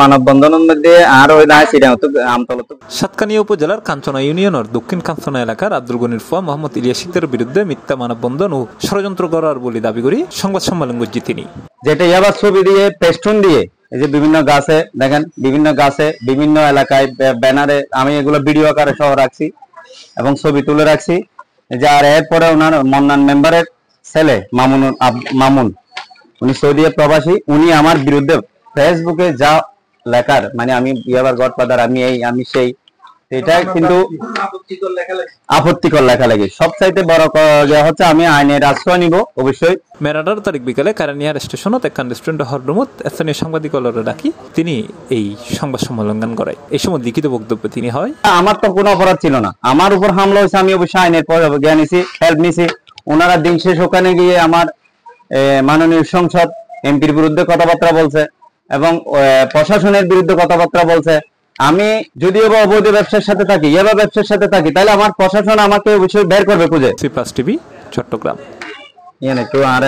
মানববন্ধনের মধ্যে আর ওই না আমতলত সাতকানিয়া উপজেলার কাঞ্চনা ইউনিয়নের দক্ষিণ কাঞ্চনা এলাকার আব্দুল গনির ফুয়া মোহাম্মদ ইলিয়াস শিকদারের বিরুদ্ধে মিথ্যা মানববন্ধন ও ষড়যন্ত্র করার বলে দাবি করে সংবাদ সম্মেলন করছি তিনি। যেটা ইয়াবার ছবি দিয়ে পেস্টুন দিয়ে এই যে বিভিন্ন গাছে দেখেন, বিভিন্ন গাছে বিভিন্ন এলাকায় ব্যানারে আমি এগুলো ভিডিও আকারে সহ রাখছি এবং ছবি তুলে রাখছি। যে আর এরপরে ওনার মন্নান মেম্বারের ছেলে মামুন, উনি সৌদি প্রবাসী, উনি আমার বিরুদ্ধে ফেসবুকে যা লেখার, মানে আমি ইয়াবার গডফাদার, আমি এই আমি সেই, এটা কিন্তু আপত্তিকর লেখালেখি। সবচাইতে বড় হচ্ছে আমি আইনের আশ্রয় নিব অবশ্যই। মেরাডার তারিখ বিকালে কারানিয়ার স্টেশনত একখান রেস্টুরেন্ট হররুমত স্থানীয় সাংবাদিকরা ডাকি তিনি এই সংবাদ সম্মেলন করায়। এই সময় লিখিত বক্তব্য তিনি হয়, আমার তো কোনো অপরাধ ছিল না, আমার উপর হামলা হয়েছে, আমি অবশ্যই আইনের জ্ঞান নিছি, হেল্প নিছি। ওনারা দিন শেষ ওখানে গিয়ে আমার মাননীয় সংসদ এমপির বিরুদ্ধে কথাবার্তা বলছে এবং প্রশাসনের বিরুদ্ধে কথাবার্তা বলছে। আমি যদিও বা অবৈধ ব্যবসার সাথে থাকি, ইয়াবা ব্যবসার সাথে থাকি, তাহলে আমার প্রশাসন আমাকে অবশ্যই বের করবে খুঁজে। C plus TV, Chittagong. একটু আর